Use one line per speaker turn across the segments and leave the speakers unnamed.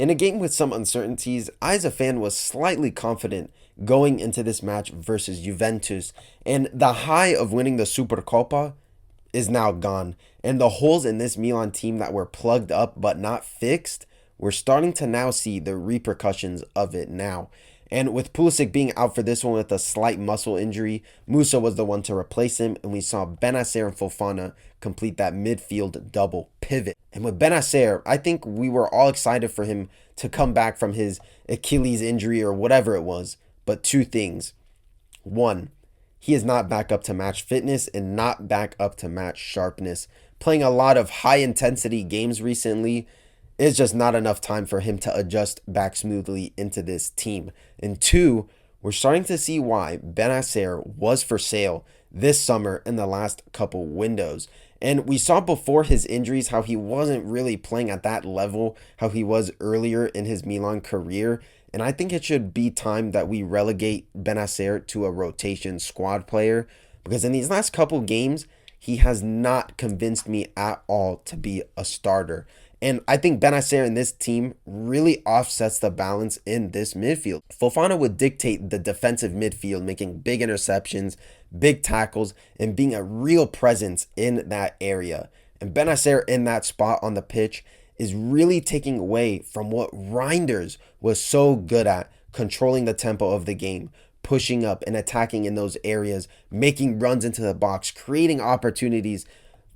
In a game with some uncertainties, I as a fan was slightly confident going into this match versus Juventus, and the high of winning the Supercoppa is now gone. And the holes in this Milan team that were plugged up but not fixed, we're starting to now see the repercussions of it now. And with Pulisic being out for this one with a slight muscle injury, Musa was the one to replace him, and we saw Benacer and Fofana complete that midfield double pivot. And with Benacer, I think we were all excited for him to come back from his Achilles injury or whatever it was. But two things. One, he is not back up to match fitness and not back up to match sharpness. Playing a lot of high intensity games recently is just not enough time for him to adjust back smoothly into this team. And two, we're starting to see why Benacer was for sale this summer in the last couple windows. And we saw before his injuries how he wasn't really playing at that level, how he was earlier in his Milan career. And I think it should be time that we relegate Benacer to a rotation squad player, because in these last couple games, he has not convinced me at all to be a starter. And I think Benacer in this team really offsets the balance in this midfield. Fofana would dictate the defensive midfield, making big interceptions, big tackles, and being a real presence in that area. And Benacer in that spot on the pitch is really taking away from what Reinders was so good at, controlling the tempo of the game, pushing up and attacking in those areas, making runs into the box, creating opportunities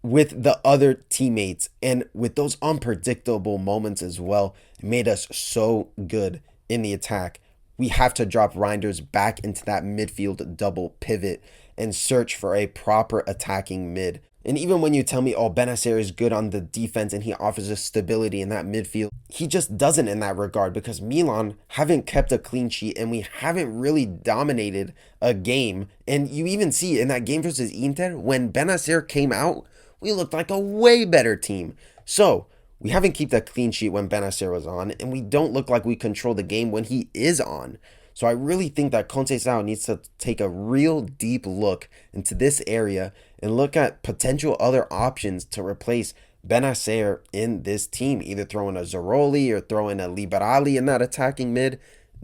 with the other teammates, and with those unpredictable moments as well. It made us so good in the attack. We have to drop Reinders back into that midfield double pivot and search for a proper attacking mid. And even when you tell me, oh, Benacer is good on the defense and he offers us stability in that midfield, he just doesn't in that regard, because Milan haven't kept a clean sheet and we haven't really dominated a game. And you even see in that game versus Inter, when Benacer came out, we looked like a way better team. So we haven't kept a clean sheet when Benacer was on, and we don't look like we control the game when he is on. So I really think that Conceição needs to take a real deep look into this area and look at potential other options to replace Benacer in this team. Either throw in a Zaroli or throw in a Liberali in that attacking mid.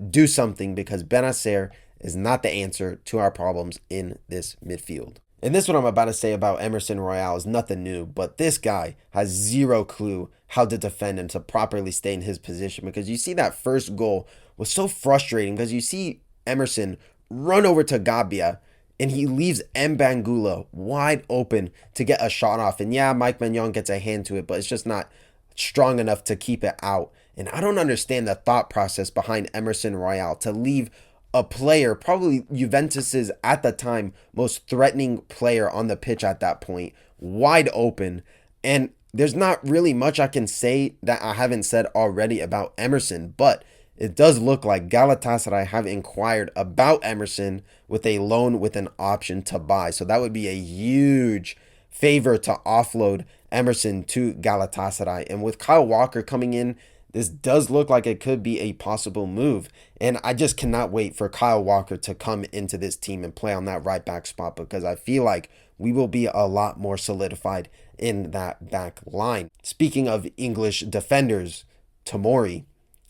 Do something, because Benacer is not the answer to our problems in this midfield. And this, what I'm about to say about Emerson Royale, is nothing new, but this guy has zero clue how to defend and to properly stay in his position, because you see that first goal was so frustrating, because you see Emerson run over to Gabbia and he leaves Mbangula wide open to get a shot off. And yeah, Mike Maignan gets a hand to it, but it's just not strong enough to keep it out. And I don't understand the thought process behind Emerson Royale to leave a player, probably Juventus's at the time most threatening player on the pitch at that point, wide open. And there's not really much I can say that I haven't said already about Emerson, but it does look like Galatasaray have inquired about Emerson with a loan with an option to buy. So that would be a huge favor to offload Emerson to Galatasaray. And with Kyle Walker coming in, this does look like it could be a possible move. And I just cannot wait for Kyle Walker to come into this team and play on that right back spot, because I feel like we will be a lot more solidified in that back line. Speaking of English defenders, Tomori.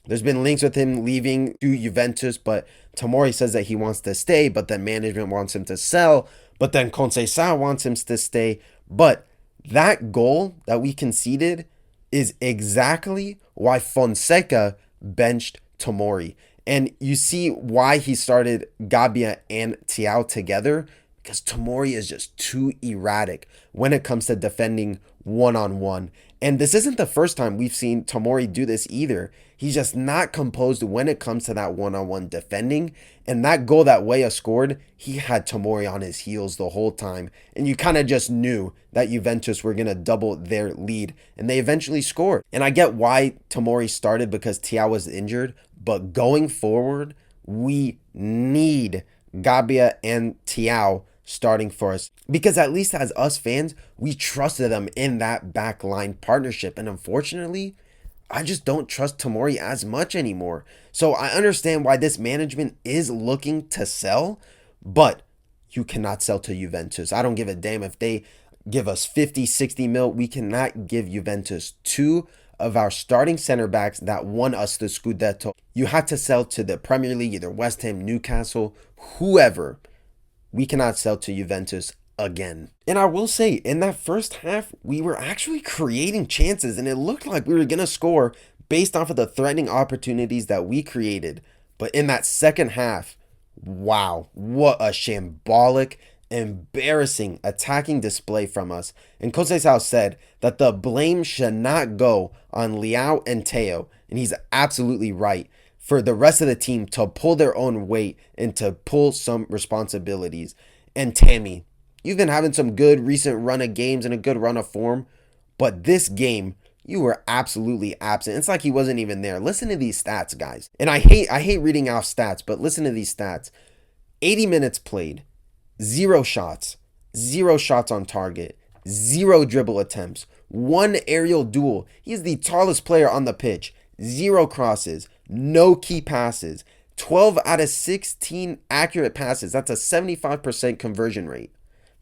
There's been links with him leaving to Juventus, but Tomori says that he wants to stay, but then management wants him to sell, but then Conceição wants him to stay. But that goal that we conceded is exactly why Fonseca benched Tomori. And you see why he started Gabbia and Thiaw together, because Tomori is just too erratic when it comes to defending one-on-one. And this isn't the first time we've seen Tomori do this either. He's just not composed when it comes to that one-on-one defending. And that goal that Weah scored, he had Tomori on his heels the whole time. And you kind of just knew that Juventus were going to double their lead. And they eventually scored. And I get why Tomori started, because Thiaw was injured. But going forward, we need Gabbia and Thiaw starting for us, because at least as us fans, we trusted them in that back line partnership. And unfortunately, I just don't trust Tomori as much anymore. So I understand why this management is looking to sell, but you cannot sell to Juventus. I don't give a damn if they give us 50, 60 mil. We cannot give Juventus two of our starting center backs that won us the Scudetto. You had to sell to the Premier League, either West Ham, Newcastle, whoever. We cannot sell to Juventus again. And I will say, in that first half, we were actually creating chances, and it looked like we were going to score based off of the threatening opportunities that we created. But in that second half, wow, what a shambolic, embarrassing attacking display from us. And Conceição said that the blame should not go on Leao and Teo, and he's absolutely right, for the rest of the team to pull their own weight and to pull some responsibilities. And Tammy, you've been having some good recent run of games and a good run of form, but this game, you were absolutely absent. It's like he wasn't even there. Listen to these stats, guys. And I hate reading off stats, but listen to these stats. 80 minutes played, 0 shots on target, 0 dribble attempts, 1 aerial duel. He's the tallest player on the pitch, 0 crosses, no key passes, 12 out of 16 accurate passes. That's a 75% conversion rate.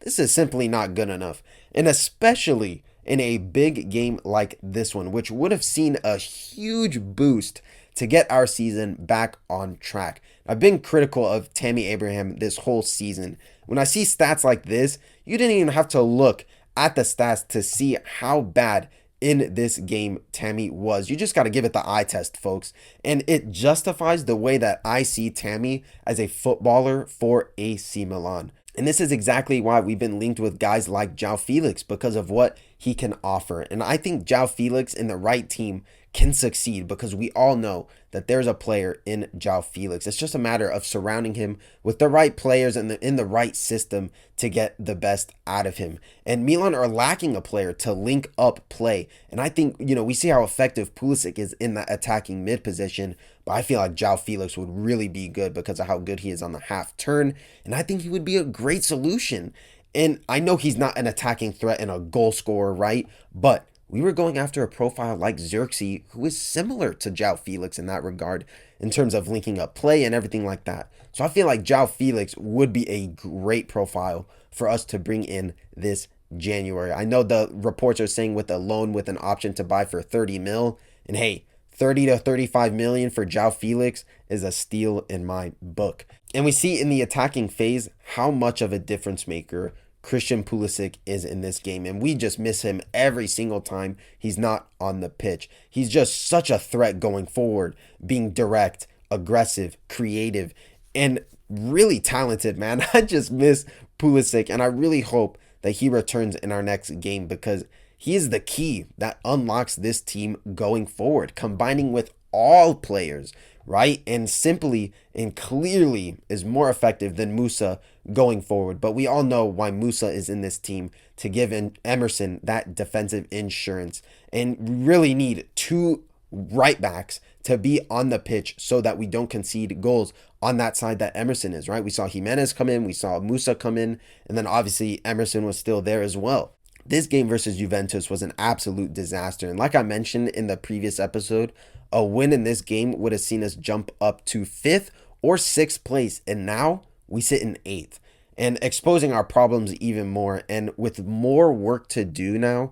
This is simply not good enough. And especially in a big game like this one, which would have seen a huge boost to get our season back on track. I've been critical of Tammy Abraham this whole season. When I see stats like this, you didn't even have to look at the stats to see how bad in this game Tammy was. You just got to give it the eye test, folks. And it justifies the way that I see Tammy as a footballer for AC Milan. And this is exactly why we've been linked with guys like João Felix, because of what he can offer. And I think João Felix in the right team can succeed, because we all know that there's a player in João Felix. It's just a matter of surrounding him with the right players and in the right system to get the best out of him. And Milan are lacking a player to link up play. And I think, we see how effective Pulisic is in that attacking mid position, but I feel like João Felix would really be good because of how good he is on the half turn. And I think he would be a great solution. And I know he's not an attacking threat and a goal scorer, right? But we were going after a profile like Xerxes, who is similar to João Felix in that regard, in terms of linking up play and everything like that. So I feel like João Felix would be a great profile for us to bring in this January. I know the reports are saying with a loan with an option to buy for 30 mil. And hey, 30 to 35 million for João Felix is a steal in my book. And we see in the attacking phase how much of a difference maker Christian Pulisic is in this game, and we just miss him every single time he's not on the pitch. He's just such a threat going forward, being direct, aggressive, creative, and really talented, man. I just miss Pulisic, and I really hope that he returns in our next game, because he is the key that unlocks this team going forward, combining with all players, right? And simply and clearly is more effective than Musa going forward. But we all know why Musa is in this team, to give Emerson that defensive insurance. And we really need 2 right backs to be on the pitch so that we don't concede goals on that side that Emerson is, right? We saw Jimenez come in, we saw Musa come in, and then obviously Emerson was still there as well. This game versus Juventus was an absolute disaster. And like I mentioned in the previous episode, a win in this game would have seen us jump up to 5th or 6th place. And now we sit in 8th, and exposing our problems even more. And with more work to do now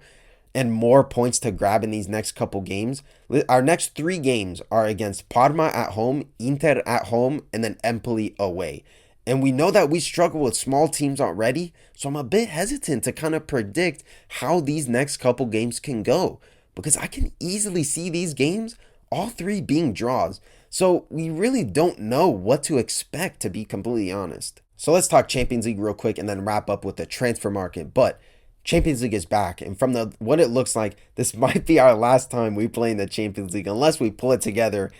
and more points to grab in these next couple games, our next 3 games are against Parma at home, Inter at home, and then Empoli away. And we know that we struggle with small teams already, so I'm a bit hesitant to kind of predict how these next couple games can go, because I can easily see these games, all 3 being draws. So we really don't know what to expect, to be completely honest. So let's talk Champions League real quick and then wrap up with the transfer market. But Champions League is back, and from what it looks like, this might be our last time we play in the Champions League, unless we pull it together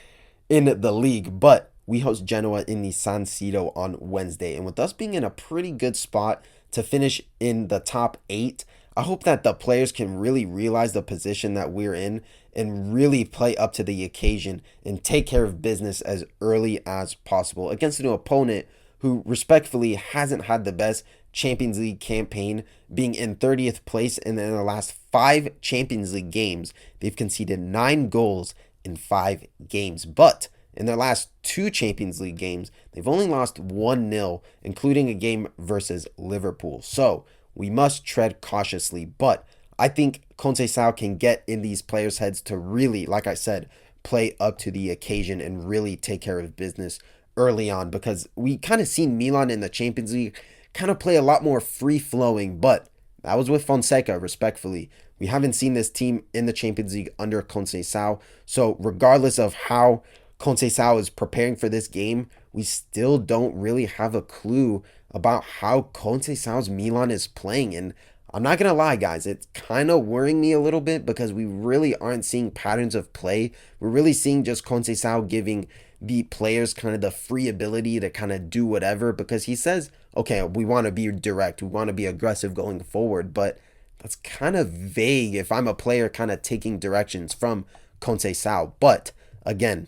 in the league. But we host Genoa in the San Siro on Wednesday. And with us being in a pretty good spot to finish in the top 8, I hope that the players can really realize the position that we're in and really play up to the occasion and take care of business as early as possible against an opponent who respectfully hasn't had the best Champions League campaign, being in 30th place. And in the last 5 Champions League games, they've conceded 9 goals in 5 games. But in their last 2 Champions League games, they've only lost 1-0, including a game versus Liverpool. So we must tread cautiously, but I think Conceição can get in these players' heads to really, like I said, play up to the occasion and really take care of business early on, because we kind of seen Milan in the Champions League kind of play a lot more free flowing, but that was with Fonseca, respectfully. We haven't seen this team in the Champions League under Conceição. So regardless of how Conceição is preparing for this game, we still don't really have a clue about how Conceição's Milan is playing. And I'm not gonna lie, guys, it's kind of worrying me a little bit because we really aren't seeing patterns of play. We're really seeing just Conceição giving the players kind of the free ability to kind of do whatever, because he says, okay, we want to be direct, we want to be aggressive going forward, but that's kind of vague if I'm a player kind of taking directions from Conceição. But again,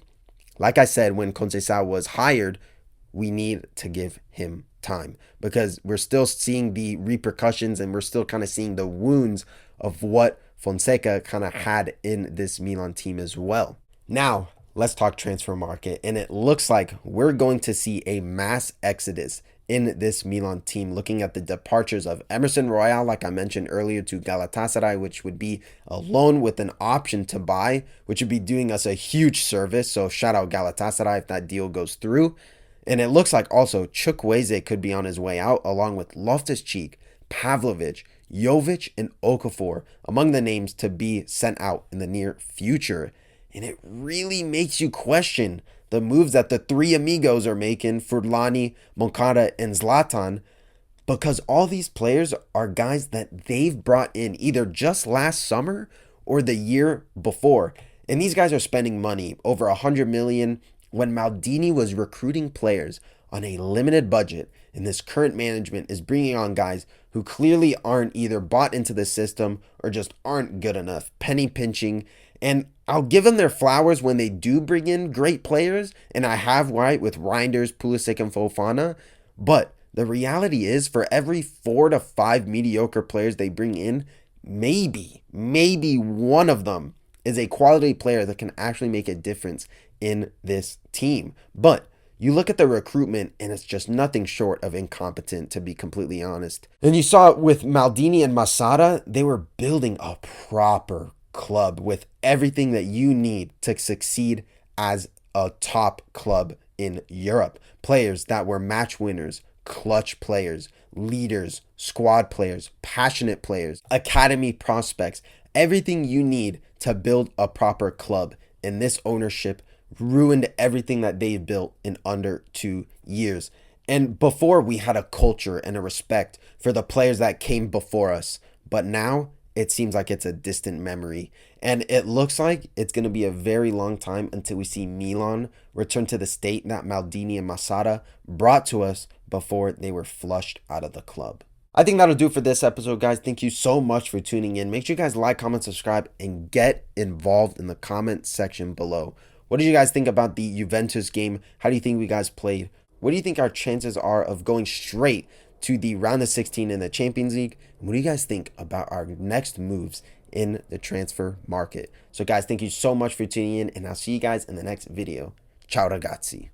like I said, when Conceição was hired, we need to give him time, because we're still seeing the repercussions and we're still kind of seeing the wounds of what Fonseca kind of had in this Milan team as well. Now, let's talk transfer market, and it looks like we're going to see a mass exodus in this Milan team, looking at the departures of Emerson Royal, like I mentioned earlier, to Galatasaray, which would be a loan with an option to buy, which would be doing us a huge service. So shout out Galatasaray if that deal goes through. And it looks like also Chukwueze could be on his way out, along with Loftus-Cheek, Pavlovic, Jovic, and Okafor among the names to be sent out in the near future. And it really makes you question the moves that the three amigos are making, Furlani, Moncada, and Zlatan, because all these players are guys that they've brought in either just last summer or the year before. And these guys are spending money, over 100 million, when Maldini was recruiting players on a limited budget, and this current management is bringing on guys who clearly aren't either bought into the system or just aren't good enough, penny pinching. And I'll give them their flowers when they do bring in great players, and I have, right, with Reinders, Pulisic, and Fofana. But the reality is, for every 4 to 5 mediocre players they bring in, maybe one of them is a quality player that can actually make a difference in this team. But you look at the recruitment and it's just nothing short of incompetent, to be completely honest. And you saw it with Maldini and Masada. They were building a proper club with everything that you need to succeed as a top club in Europe. Players that were match winners, clutch players, leaders, squad players, passionate players, academy prospects, everything you need to build a proper club. And this ownership ruined everything that they built in under 2 years. And before, we had a culture and a respect for the players that came before us, but now it seems like it's a distant memory. And it looks like it's going to be a very long time until we see Milan return to the state that Maldini and Masada brought to us before they were flushed out of the club. I think that'll do for this episode, guys. Thank you so much for tuning in. Make sure you guys like, comment, subscribe, and get involved in the comment section below. What did you guys think about the Juventus game? How do you think we guys played? What do you think our chances are of going straight to the round of 16 in the Champions League? And what do you guys think about our next moves in the transfer market? So guys, thank you so much for tuning in, and I'll see you guys in the next video. Ciao ragazzi.